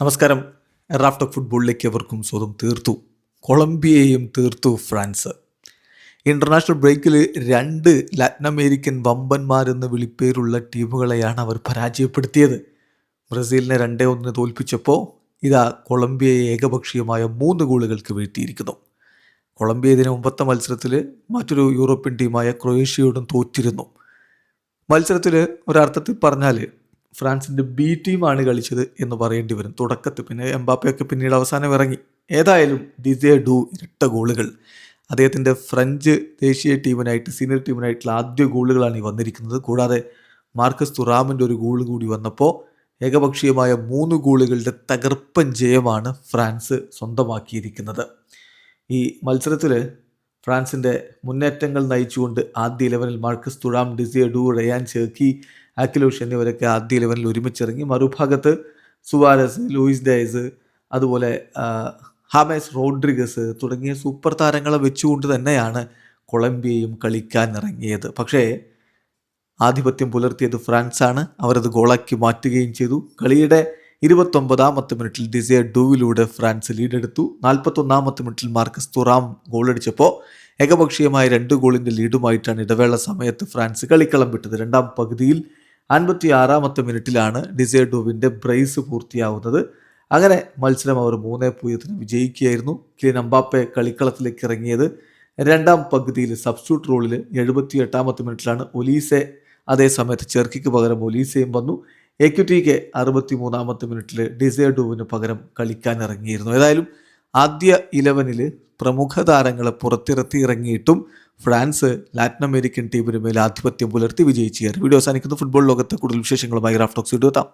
നമസ്കാരം. റാഫ്റ്റർ ഫുട്ബോളിലേക്ക് എവർക്കും സ്വന്തം തീർത്തു. കൊളംബിയയും തീർത്തു ഫ്രാൻസ്. ഇൻ്റർനാഷണൽ ബ്രേക്കിൽ രണ്ട് ലാറ്റിൻ അമേരിക്കൻ വമ്പന്മാരെന്ന് വിളിപ്പേരുള്ള ടീമുകളെയാണ് അവർ പരാജയപ്പെടുത്തിയത്. ബ്രസീലിനെ 2-1 തോൽപ്പിച്ചപ്പോൾ ഇതാ കൊളംബിയയെ ഏകപക്ഷീയമായ 3 ഗോളുകൾക്ക് വീഴ്ത്തിയിരിക്കുന്നു. കൊളംബിയ ഇതിന് മുമ്പത്തെ മത്സരത്തിൽ മറ്റൊരു യൂറോപ്യൻ ടീമായ ക്രൊയേഷ്യയോടും തോറ്റിരുന്നു. മത്സരത്തിൽ ഒരർത്ഥത്തിൽ പറഞ്ഞാൽ ഫ്രാൻസിൻ്റെ ബി ടീമാണ് കളിച്ചത് എന്ന് പറയേണ്ടി വരും. തുടക്കത്തിൽ പിന്നെ എംബാപ്പയൊക്കെ പിന്നീട് അവസാനം ഇറങ്ങി. ഏതായാലും ഡിസേ ഡു ഇരട്ട ഗോളുകൾ. അദ്ദേഹത്തിൻ്റെ ഫ്രഞ്ച് ദേശീയ ടീമിനായിട്ട് സീനിയർ ടീമിനായിട്ടുള്ള ആദ്യ ഗോളുകളാണ് ഈ വന്നിരിക്കുന്നത്. കൂടാതെ മാർക്കസ് തുറാമിൻ്റെ ഒരു ഗോൾ കൂടി വന്നപ്പോൾ ഏകപക്ഷീയമായ 3 ഗോളുകളുടെ തകർപ്പൻ ജയമാണ് ഫ്രാൻസ് സ്വന്തമാക്കിയിരിക്കുന്നത്. ഈ മത്സരത്തിൽ ഫ്രാൻസിൻ്റെ മുന്നേറ്റങ്ങൾ നയിച്ചുകൊണ്ട് ആദ്യ 11 Marcus Thuram, Desire Doue, Rayan Cherki, Akliouche എന്നിവരൊക്കെ ആദ്യ 11 ഒരുമിച്ചിറങ്ങി. മറുഭാഗത്ത് സുവാരസ്, ലൂയിസ് ഡയസ്, അതുപോലെ ഹാമേസ് റോഡ്രിഗസ് തുടങ്ങിയ സൂപ്പർ താരങ്ങളെ വെച്ചുകൊണ്ട് തന്നെയാണ് കൊളംബിയയും കളിക്കാൻ ഇറങ്ങിയത്. പക്ഷേ ആധിപത്യം പുലർത്തിയത് ഫ്രാൻസാണ്. അവരത് ഗോളാക്കി മാറ്റുകയും ചെയ്തു. കളിയുടെ 29ാമത്തെ മിനിറ്റിൽ ഡിസേ ഡുവിലൂടെ ഫ്രാൻസ് ലീഡെടുത്തു. 41ാമത്തെ മിനിറ്റിൽ മാർക്കസ് തുറാം ഗോളടിച്ചപ്പോൾ ഏകപക്ഷീയമായ 2 ഗോളിൻ്റെ ലീഡുമായിട്ടാണ് ഇടവേള സമയത്ത് ഫ്രാൻസ് കളിക്കളം വിട്ടത്. രണ്ടാം പകുതിയിൽ 56ാമത്തെ മിനിറ്റിലാണ് ഡിസേ ഡുവിൻ്റെ ബ്രേസ് പൂർത്തിയാവുന്നത്. അങ്ങനെ മത്സരം അവർ 3-0 വിജയിക്കുകയായിരുന്നു. കിലിയൻ എംബാപ്പെ കളിക്കളത്തിലേക്ക് ഇറങ്ങിയത് രണ്ടാം പകുതിയിൽ സബ്സ്റ്റിറ്റ്യൂട്ട് റോളിൽ 78ാമത്തെ മിനിറ്റിലാണ്. ഒലീസെ അതേ സമയത്ത് ചെർക്കിക്ക് പകരം ഒലീസയും വന്നു. എക്യുറ്റിക്ക് 63ാമത്തെ മിനിറ്റിൽ ഡിസേ ഡുവിന് പകരം കളിക്കാൻ ഇറങ്ങിയിരുന്നു. ഏതായാലും ആദ്യ 11 പ്രമുഖ താരങ്ങളെ പുറത്തിറത്തി ഇറങ്ങിയിട്ടും ഫ്രാൻസ് ലാറ്റിൻ അമേരിക്കൻ ടീമിന് മേൽ ആധിപത്യം പുലർത്തി വിജയിച്ചു. വീഡിയോ അവസാനിക്കുന്നു. ഫുട്ബോൾ ലോകത്തെ കൂടുതൽ വിശേഷങ്ങളുമായി റാഫ്റ്റോക്സ് വീഡിയോ എത്താം.